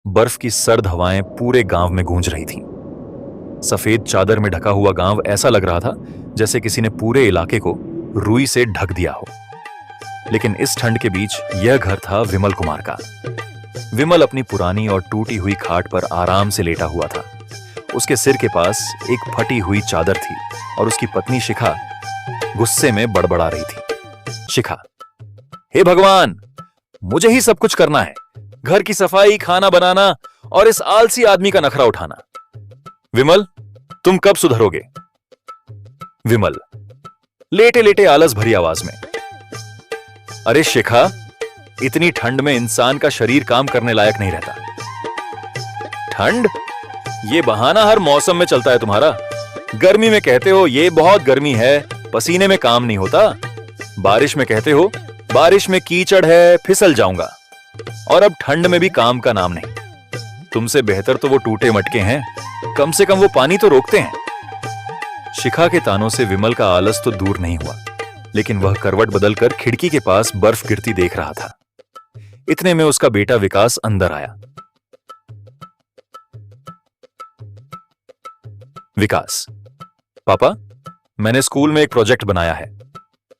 बर्फ की सर्द हवाएं पूरे गांव में गूंज रही थीं। सफेद चादर में ढका हुआ गांव ऐसा लग रहा था जैसे किसी ने पूरे इलाके को रुई से ढक दिया हो। लेकिन इस ठंड के बीच यह घर था विमल कुमार का। विमल अपनी पुरानी और टूटी हुई खाट पर आराम से लेटा हुआ था। उसके सिर के पास एक फटी हुई चादर थी और उसकी पत्नी शिखा गुस्से में बड़बड़ा रही थी। शिखा, हे भगवान, मुझे ही सब कुछ करना है, घर की सफाई, खाना बनाना और इस आलसी आदमी का नखरा उठाना। विमल, तुम कब सुधरोगे? विमल लेटे लेटे आलस भरी आवाज में, अरे शिखा, इतनी ठंड में इंसान का शरीर काम करने लायक नहीं रहता। ठंड? ये बहाना हर मौसम में चलता है तुम्हारा। गर्मी में कहते हो ये बहुत गर्मी है, पसीने में काम नहीं होता। बारिश में कहते हो बारिश में कीचड़ है, फिसल जाऊंगा। और अब ठंड में भी काम का नाम नहीं। तुमसे बेहतर तो वो टूटे मटके हैं, कम से कम वो पानी तो रोकते हैं। शिखा के तानों से विमल का आलस तो दूर नहीं हुआ, लेकिन वह करवट बदलकर खिड़की के पास बर्फ गिरती देख रहा था। इतने में उसका बेटा विकास अंदर आया। विकास, पापा, मैंने स्कूल में एक प्रोजेक्ट बनाया है,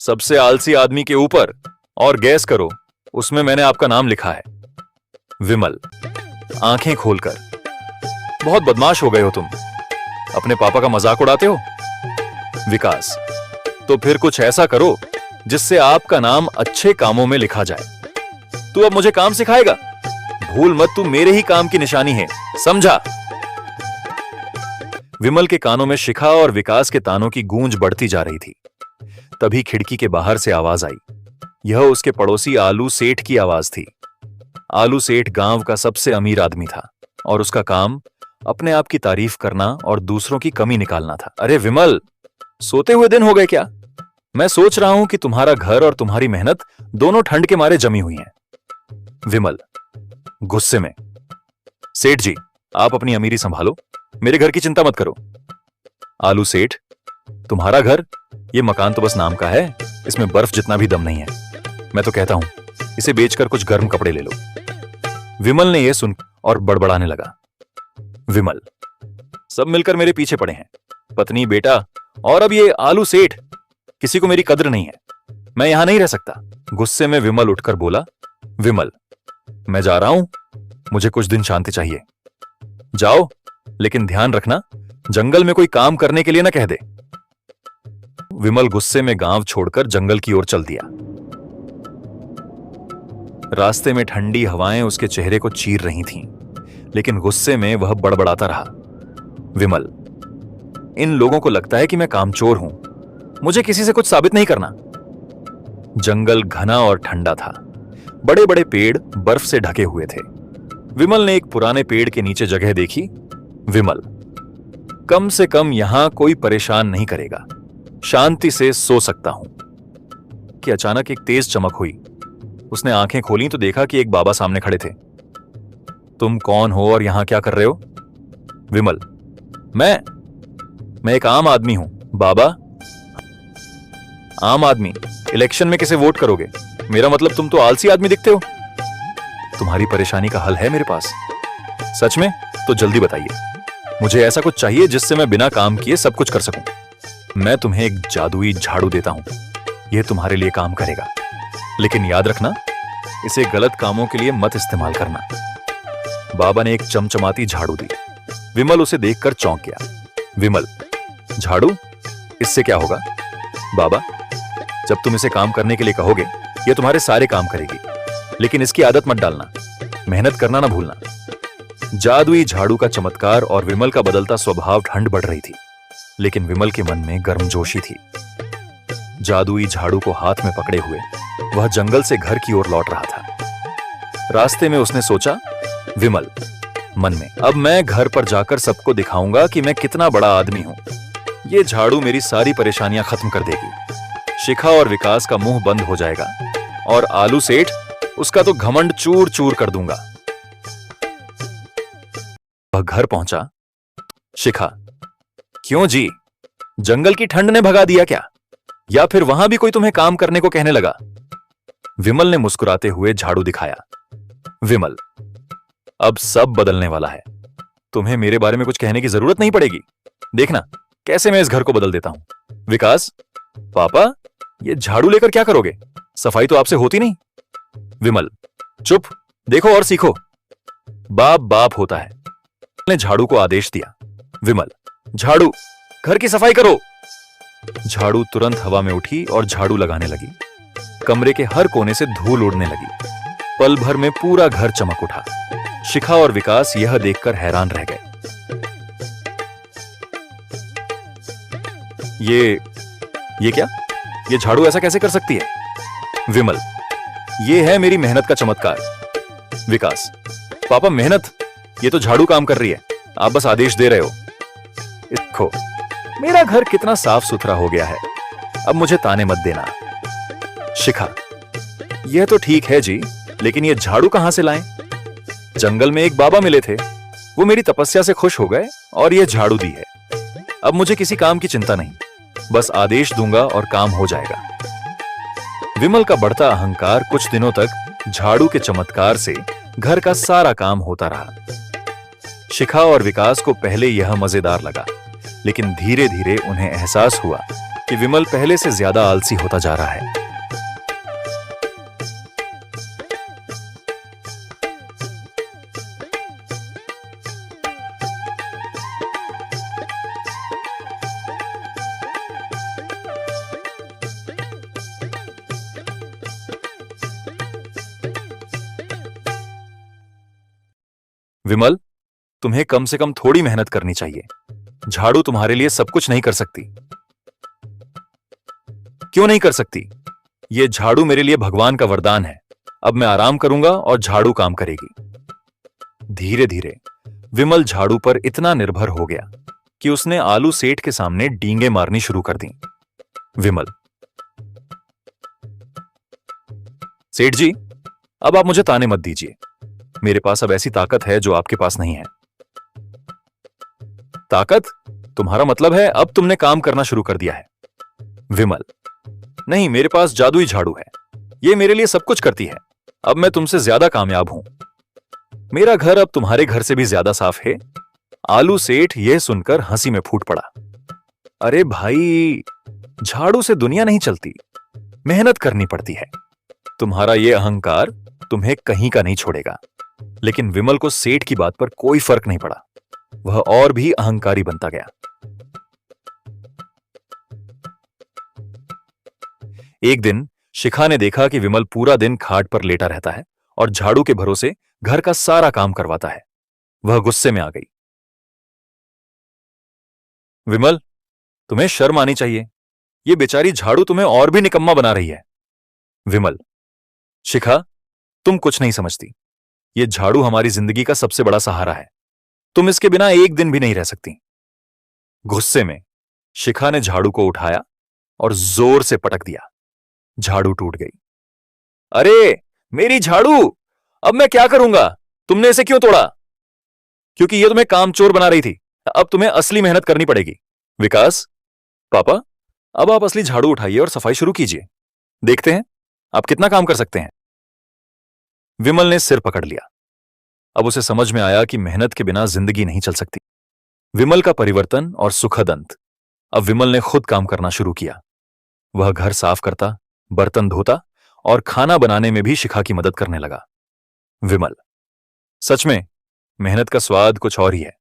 सबसे आलसी आदमी के ऊपर, और गैस करो, उसमें मैंने आपका नाम लिखा है। विमल आंखें खोलकर, बहुत बदमाश हो गए हो तुम, अपने पापा का मजाक उड़ाते हो। विकास, तो फिर कुछ ऐसा करो जिससे आपका नाम अच्छे कामों में लिखा जाए। तू अब मुझे काम सिखाएगा? भूल मत, तू मेरे ही काम की निशानी है, समझा? विमल के कानों में शिखा और विकास के तानों की गूंज बढ़ती जा रही थी। तभी खिड़की के बाहर से आवाज आई। यह उसके पड़ोसी आलू सेठ की आवाज थी। आलू सेठ गांव का सबसे अमीर आदमी था और उसका काम अपने आप की तारीफ करना और दूसरों की कमी निकालना था। अरे विमल, सोते हुए दिन हो गए क्या? मैं सोच रहा हूं कि तुम्हारा घर और तुम्हारी मेहनत दोनों ठंड के मारे जमी हुई हैं। विमल गुस्से में, सेठ जी, आप अपनी अमीरी संभालो, मेरे घर की चिंता मत करो। आलू सेठ, तुम्हारा घर, ये मकान तो बस नाम का है, इसमें बर्फ जितना भी दम नहीं है। मैं तो कहता हूं इसे बेचकर कुछ गर्म कपड़े ले लो। विमल ने यह सुन और बड़बड़ाने लगा। विमल, सब मिलकर मेरे पीछे पड़े हैं, पत्नी, बेटा और अब ये आलू सेठ, किसी को मेरी कद्र नहीं है, मैं यहां नहीं रह सकता। गुस्से में विमल उठकर बोला, विमल, मैं जा रहा हूं, मुझे कुछ दिन शांति चाहिए। जाओ, लेकिन ध्यान रखना जंगल में कोई काम करने के लिए ना कह दे। विमल गुस्से में गांव छोड़कर जंगल की ओर चल दिया। रास्ते में ठंडी हवाएं उसके चेहरे को चीर रही थीं, लेकिन गुस्से में वह बड़बड़ाता रहा। विमल, इन लोगों को लगता है कि मैं कामचोर हूं, मुझे किसी से कुछ साबित नहीं करना। जंगल घना और ठंडा था, बड़े बड़े पेड़ बर्फ से ढके हुए थे। विमल ने एक पुराने पेड़ के नीचे जगह देखी। विमल, कम से कम यहां कोई परेशान नहीं करेगा, शांति से सो सकता हूं। कि अचानक एक तेज चमक हुई। उसने आंखें खोली तो देखा कि एक बाबा सामने खड़े थे। तुम कौन हो और यहां क्या कर रहे हो? विमल, मैं एक आम आदमी हूं। बाबा, आम आदमी? इलेक्शन में किसे वोट करोगे? मेरा मतलब तुम तो आलसी आदमी दिखते हो। तुम्हारी परेशानी का हल है मेरे पास। सच में? तो जल्दी बताइए, मुझे ऐसा कुछ चाहिए जिससे मैं बिना काम किए सब कुछ कर सकूं। मैं तुम्हें एक जादुई झाड़ू देता हूं, यह तुम्हारे लिए काम करेगा, लेकिन याद रखना इसे गलत कामों के लिए मत इस्तेमाल करना। बाबा ने एक चमचमाती झाड़ू दी। विमल उसे देखकर चौंक गया। विमल, झाड़ू? इससे क्या होगा? बाबा, जब तुम इसे काम करने के लिए कहोगे यह तुम्हारे सारे काम करेगी, लेकिन इसकी आदत मत डालना, मेहनत करना ना भूलना। जादुई झाड़ू का चमत्कार और विमल का बदलता स्वभाव ठंड बढ़ रही थी, लेकिन विमल के मन में गर्मजोशी थी। जादुई झाड़ू को हाथ में पकड़े हुए वह जंगल से घर की ओर लौट रहा था। रास्ते में उसने सोचा, विमल मन में, अब मैं घर पर जाकर सबको दिखाऊंगा कि मैं कितना बड़ा आदमी हूं। यह झाड़ू मेरी सारी परेशानियां खत्म कर देगी। शिखा और विकास का मुंह बंद हो जाएगा और आलू सेठ, उसका तो घमंड चूर चूर कर दूंगा। वह घर पहुंचा। शिखा, क्यों जी, जंगल की ठंड ने भगा दिया क्या? या फिर वहां भी कोई तुम्हें काम करने को कहने लगा? विमल ने मुस्कुराते हुए झाड़ू दिखाया। विमल, अब सब बदलने वाला है। तुम्हें मेरे बारे में कुछ कहने की जरूरत नहीं पड़ेगी। देखना कैसे मैं इस घर को बदल देता हूं। विकास, पापा, ये झाड़ू लेकर क्या करोगे? सफाई तो आपसे होती नहीं। विमल, चुप, देखो और सीखो। बाप बाप होता है। ने झाड़ू को आदेश दिया। विमल, झाड़ू, घर की सफाई करो। झाड़ू तुरंत हवा में उठी और झाड़ू लगाने लगी। कमरे के हर कोने से धूल उड़ने लगी। पल भर में पूरा घर चमक उठा। शिखा और विकास यह देखकर हैरान रह गए। ये क्या? ये झाड़ू ऐसा कैसे कर सकती है? विमल, ये है मेरी मेहनत का चमत्कार। विकास, पापा मेहनत? ये तो झाड़ू काम कर रही है, आप बस आदेश दे रहे हो। देखो मेरा घर कितना साफ सुथरा हो गया है, अब मुझे ताने मत देना। शिखा, यह तो ठीक है जी, लेकिन ये झाड़ू कहां से लाएं? जंगल में एक बाबा मिले थे, वो मेरी तपस्या से खुश हो गए और यह झाड़ू दी है। अब मुझे किसी काम की चिंता नहीं, बस आदेश दूंगा और काम हो जाएगा। विमल का बढ़ता अहंकार कुछ दिनों तक झाड़ू के चमत्कार से घर का सारा काम होता रहा। शिखा और विकास को पहले यह मजेदार लगा, लेकिन धीरे धीरे उन्हें एहसास हुआ कि विमल पहले से ज्यादा आलसी होता जा रहा है। विमल, तुम्हें कम से कम थोड़ी मेहनत करनी चाहिए। झाड़ू तुम्हारे लिए सब कुछ नहीं कर सकती। क्यों नहीं कर सकती? यह झाड़ू मेरे लिए भगवान का वरदान है। अब मैं आराम करूंगा और झाड़ू काम करेगी। धीरे धीरे विमल झाड़ू पर इतना निर्भर हो गया कि उसने आलू सेठ के सामने डींगे मारनी शुरू कर दी। विमल, सेठ जी, अब आप मुझे ताने मत दीजिए। मेरे पास अब ऐसी ताकत है जो आपके पास नहीं है। ताकत? तुम्हारा मतलब है अब तुमने काम करना शुरू कर दिया है। विमल, नहीं, मेरे पास जादुई झाड़ू है, यह मेरे लिए सब कुछ करती है। अब मैं तुमसे ज्यादा कामयाब हूं। मेरा घर अब तुम्हारे घर से भी ज्यादा साफ है। आलू सेठ यह सुनकर हंसी में फूट पड़ा। अरे भाई, झाड़ू से दुनिया नहीं चलती, मेहनत करनी पड़ती है। तुम्हारा यह अहंकार तुम्हें कहीं का नहीं छोड़ेगा। लेकिन विमल को सेठ की बात पर कोई फर्क नहीं पड़ा। वह और भी अहंकारी बनता गया। एक दिन शिखा ने देखा कि विमल पूरा दिन खाट पर लेटा रहता है और झाड़ू के भरोसे घर का सारा काम करवाता है। वह गुस्से में आ गई। विमल, तुम्हें शर्म आनी चाहिए। यह बेचारी झाड़ू तुम्हें और भी निकम्मा बना रही है। विमल, शिखा, तुम कुछ नहीं समझती। यह झाड़ू हमारी जिंदगी का सबसे बड़ा सहारा है। तुम इसके बिना एक दिन भी नहीं रह सकती। गुस्से में शिखा ने झाड़ू को उठाया और जोर से पटक दिया। झाड़ू टूट गई। अरे मेरी झाड़ू, अब मैं क्या करूंगा? तुमने इसे क्यों तोड़ा? क्योंकि यह तुम्हें कामचोर बना रही थी। अब तुम्हें असली मेहनत करनी पड़ेगी। विकास, पापा, अब आप असली झाड़ू उठाइए और सफाई शुरू कीजिए। देखते हैं आप कितना काम कर सकते हैं। विमल ने सिर पकड़ लिया। अब उसे समझ में आया कि मेहनत के बिना जिंदगी नहीं चल सकती। विमल का परिवर्तन और सुखद अंत। अब विमल ने खुद काम करना शुरू किया। वह घर साफ करता, बर्तन धोता और खाना बनाने में भी शिखा की मदद करने लगा। विमल, सच में मेहनत का स्वाद कुछ और ही है।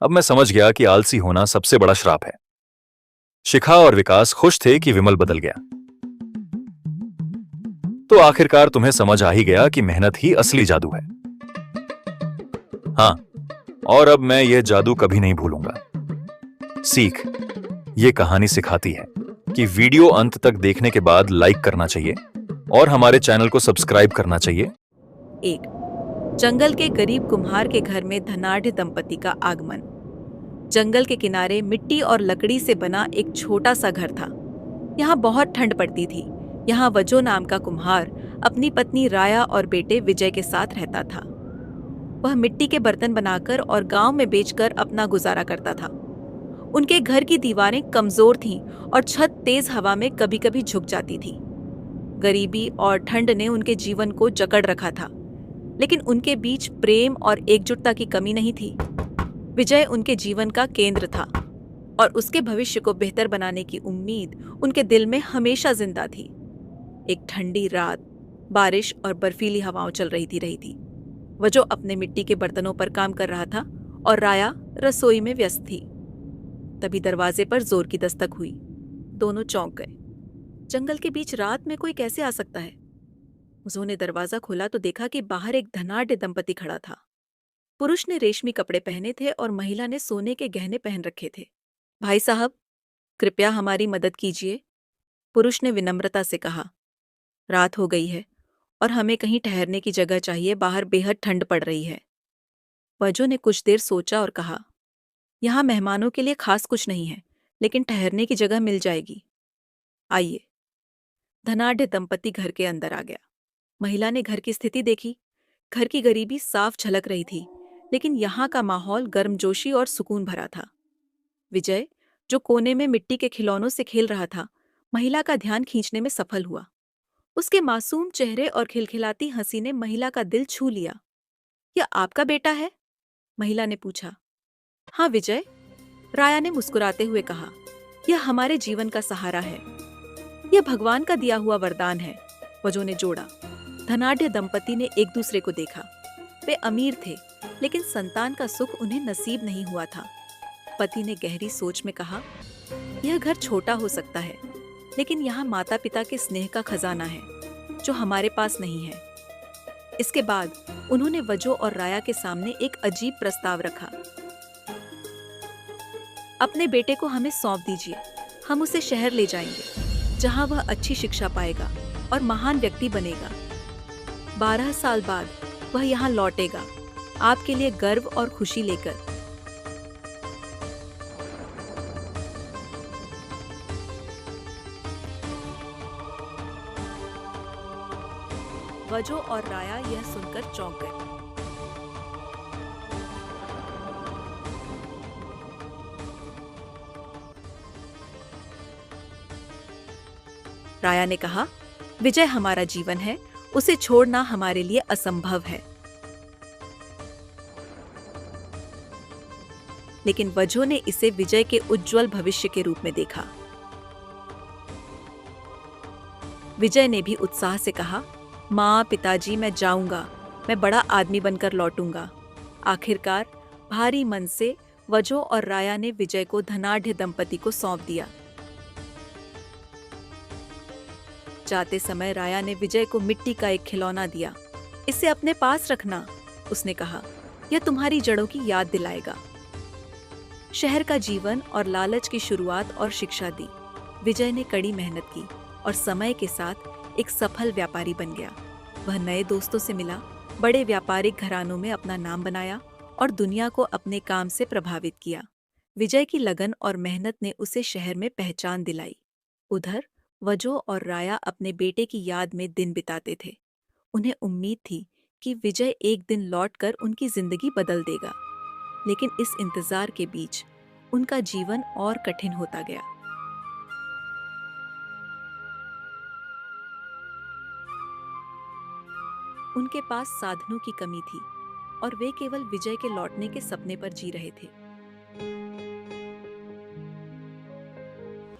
अब मैं समझ गया कि आलसी होना सबसे बड़ा श्राप है। शिखा और विकास खुश थे कि विमल बदल गया। तो आखिरकार तुम्हें समझ आ ही गया कि मेहनत ही असली जादू है। हां, और अब मैं यह जादू कभी नहीं भूलूंगा। सीख, यह कहानी सिखाती है कि वीडियो अंत तक देखने के बाद लाइक करना चाहिए और हमारे चैनल को सब्सक्राइब करना चाहिए। एक जंगल के गरीब कुम्हार के घर में धनाढ्य दंपति का आगमन। जंगल के किनारे मिट्टी और लकड़ी से बना एक छोटा सा घर था। यहाँ बहुत ठंड पड़ती थी। यहाँ वजो नाम का कुम्हार अपनी पत्नी राया और बेटे विजय के साथ रहता था। वह मिट्टी के बर्तन बनाकर और गांव में बेचकर अपना गुजारा करता था। उनके घर की दीवारें कमजोर थीं और छत तेज हवा में कभी कभी झुक जाती थी। गरीबी और ठंड ने उनके जीवन को जकड़ रखा था। लेकिन उनके बीच प्रेम और एकजुटता की कमी नहीं थी। विजय उनके जीवन का केंद्र था और उसके भविष्य को बेहतर बनाने की उम्मीद उनके दिल में हमेशा जिंदा थी। एक ठंडी रात, बारिश और बर्फीली हवाओं चल रही थी। वजो अपने मिट्टी के बर्तनों पर काम कर रहा था और राया रसोई में व्यस्त थी। तभी दरवाजे पर जोर की दस्तक हुई। दोनों चौंक गए। जंगल के बीच रात में कोई कैसे आ सकता है? वजो ने दरवाजा खोला तो देखा कि बाहर एक धनाढ्य दंपति खड़ा था। पुरुष ने रेशमी कपड़े पहने थे और महिला ने सोने के गहने पहन रखे थे। भाई साहब, कृपया हमारी मदद कीजिए, पुरुष ने विनम्रता से कहा। रात हो गई है और हमें कहीं ठहरने की जगह चाहिए, बाहर बेहद ठंड पड़ रही है। वजो ने कुछ देर सोचा और कहा, यहाँ मेहमानों के लिए खास कुछ नहीं है, लेकिन ठहरने की जगह मिल जाएगी। आइए। धनाढ्य दंपति घर के अंदर आ गया। महिला ने घर की स्थिति देखी। घर की गरीबी साफ झलक रही थी, लेकिन यहाँ का माहौल गर्मजोशी और सुकून भरा था। विजय, जो कोने में मिट्टी के खिलौनों से खेल रहा था, महिला का ध्यान खींचने में सफल हुआ। उसके मासूम चेहरे और खिलखिलाती हंसी ने महिला का दिल छू लिया। यह आपका बेटा है? महिला ने पूछा। हाँ विजय, राया ने मुस्कुराते हुए कहा। यह हमारे जीवन का सहारा है। यह भगवान का दिया हुआ वरदान है, वजो ने जोड़ा। धनाढ्य दंपति ने एक दूसरे को देखा। वे अमीर थे, लेकिन संतान का सुख उन्हें नसीब नहीं हुआ था। पति ने गहरी सोच में कहा, यह घर छोटा हो सकता है, लेकिन यहाँ माता पिता के स्नेह का खजाना है, जो हमारे पास नहीं है। इसके बाद उन्होंने वजो और राया के सामने एक अजीब प्रस्ताव रखा। अपने बेटे को हमें सौंप दीजिए। हम उसे शहर ले जाएंगे, जहाँ वह अच्छी शिक्षा पाएगा और महान व्यक्ति बनेगा। 12 साल बाद वह यहाँ लौटेगा, आपके लिए गर्व और खुशी लेकर। वजो और राया यह सुनकर चौंक गए। राया ने कहा, विजय हमारा जीवन है, उसे छोड़ना हमारे लिए असंभव है। लेकिन वजो ने इसे विजय के उज्जवल भविष्य के रूप में देखा। विजय ने भी उत्साह से कहा, माँ, पिताजी, मैं जाऊंगा, मैं बड़ा आदमी बनकर लौटूंगा। आखिरकार भारी मन से वजो और राया ने विजय को धनाढ्य दंपति को सौंप दिया। जाते समय राया ने विजय को मिट्टी का एक खिलौना दिया। इसे अपने पास रखना, उसने कहा, यह तुम्हारी जड़ों की याद दिलाएगा। शहर का जीवन और लालच की शुरुआत और शिक्षा दी। विजय ने कड़ी मेहनत की और समय के साथ एक सफल व्यापारी बन गया। वह नए दोस्तों से मिला, बड़े व्यापारिक घरानों में अपना नाम बनाया और दुनिया को अपने काम से प्रभावित किया। विजय की लगन और मेहनत ने उसे शहर में पहचान दिलाई। उधर वजो और राया अपने बेटे की याद में दिन बिताते थे। उन्हें उम्मीद थी कि विजय एक दिन लौटकर उनकी जिंदगी बदल देगा, लेकिन इस इंतजार के बीच उनका जीवन और कठिन होता गया। उनके पास साधनों की कमी थी और वे केवल विजय के लौटने के सपने पर जी रहे थे।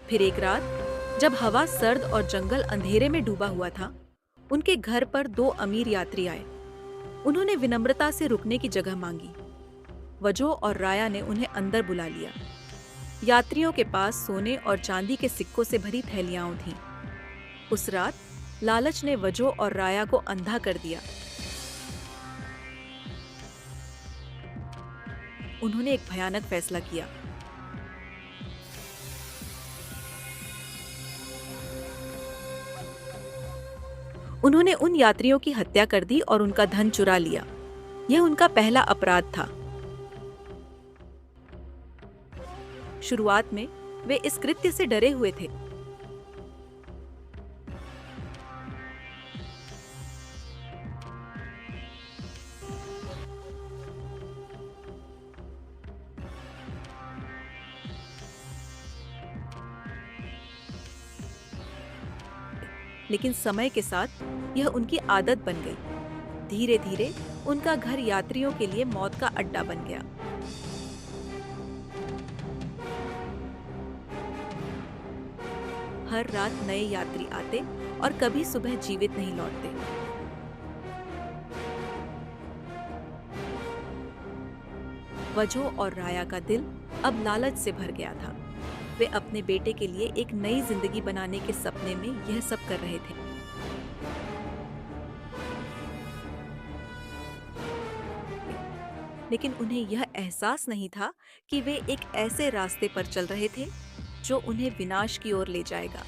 फिर एक रात, जब हवा सर्द और जंगल अंधेरे में डूबा हुआ था, उनके घर पर 2 अमीर यात्री आए। उन्होंने विनम्रता से रुकने की जगह मांगी। वजो और राया ने उन्हें अंदर बुला लिया। यात्रियों के पास सोने और चांदी के सिक्कों से भरी थैलियां थीं। उस रात लालच ने वजो और राया को अंधा कर दिया। उन्होंने एक भयानक फैसला किया। उन्होंने उन यात्रियों की हत्या कर दी और उनका धन चुरा लिया। यह उनका पहला अपराध था। शुरुआत में वे इस कृत्य से डरे हुए थे, लेकिन समय के साथ यह उनकी आदत बन गई। धीरे धीरे उनका घर यात्रियों के लिए मौत का अड्डा बन गया। हर रात नए यात्री आते और कभी सुबह जीवित नहीं लौटते। वजो और राया का दिल अब लालच से भर गया था। वे अपने बेटे के लिए एक नई जिंदगी बनाने के सपने में यह सब कर रहे थे। लेकिन उन्हें यह एहसास नहीं था कि वे एक ऐसे रास्ते पर चल रहे थे जो उन्हें विनाश की ओर ले जाएगा।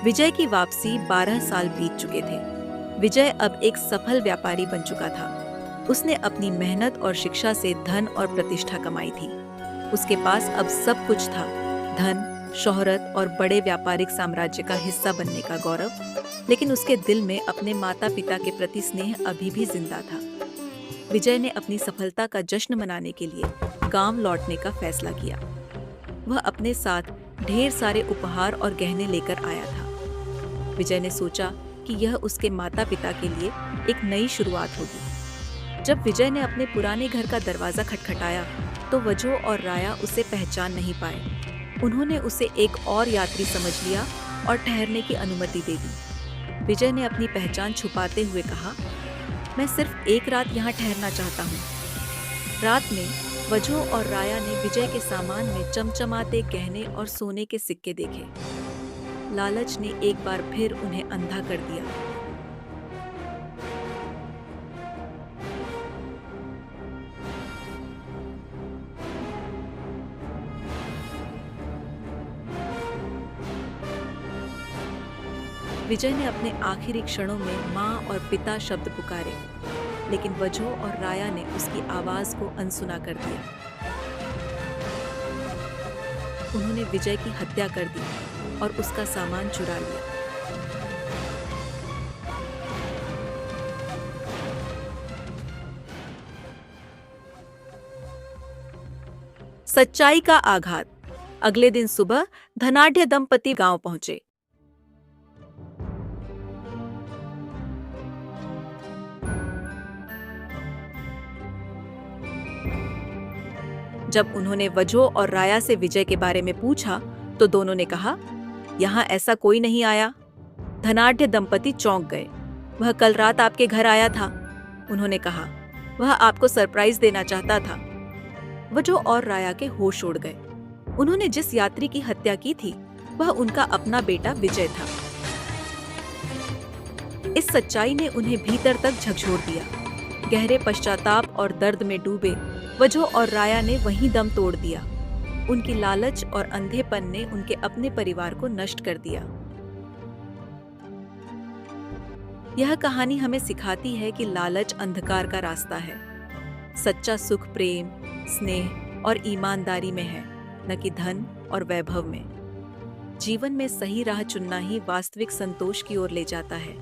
विजय की वापसी 12 साल बीत चुके थे। विजय अब एक सफल व्यापारी बन चुका था। उसने अपनी मेहनत और शिक्षा से धन और प्रतिष्ठा कमाई थी। उसके पास अब सब कुछ था, धन, शोहरत और बड़े व्यापारिक साम्राज्य का हिस्सा बनने का गौरव। लेकिन उसके दिल में अपने माता पिता के प्रति स्नेह अभी भी जिंदा था। विजय ने अपनी सफलता का जश्न मनाने के लिए गांव लौटने का फैसला किया। वह अपने साथ ढेर सारे उपहार और गहने लेकर आया था। विजय ने सोचा कि यह उसके माता पिता के लिए एक नई शुरुआत होगी। जब विजय ने अपने पुराने घर का दरवाजा खटखटाया तो वजो और राया उसे पहचान नहीं पाए। उन्होंने उसे एक और यात्री समझ लिया और ठहरने की अनुमति दे दी। विजय ने अपनी पहचान छुपाते हुए कहा, मैं सिर्फ एक रात यहाँ ठहरना चाहता हूँ। रात में वजो और राया ने विजय के सामान में चमचमाते गहने और सोने के सिक्के देखे। लालच ने एक बार फिर उन्हें अंधा कर दिया। विजय ने अपने आखिरी क्षणों में माँ और पिता शब्द पुकारे, लेकिन वजो और राया ने उसकी आवाज को अनसुना कर दिया। उन्होंने विजय की हत्या कर दी और उसका सामान चुरा लिया। सच्चाई का आघात। अगले दिन सुबह धनाढ्य दंपति गांव पहुंचे। जब उन्होंने वजो और राया से विजय के बारे में पूछा तो दोनों ने कहा, यहाँ ऐसा कोई नहीं आया। धनाढ्य दंपति चौंक गए। वह कल रात आपके घर आया था। उन्होंने कहा, वह आपको सरप्राइज देना चाहता था। वजो और राया के होश उड़ गए। उन्होंने जिस यात्री की हत्या की थी वह उनका अपना बेटा विजय था। इस सच्चाई ने उन्हें भीतर तक झकझोर दिया। गहरे पश्चाताप और दर्द में डूबे वजो और राया ने वहीं दम तोड़ दिया। उनकी लालच और अंधेपन ने उनके अपने परिवार को नष्ट कर दिया। यह कहानी हमें सिखाती है कि लालच अंधकार का रास्ता है। सच्चा सुख प्रेम, स्नेह और ईमानदारी में है, न कि धन और वैभव में। जीवन में सही राह चुनना ही वास्तविक संतोष की ओर ले जाता है।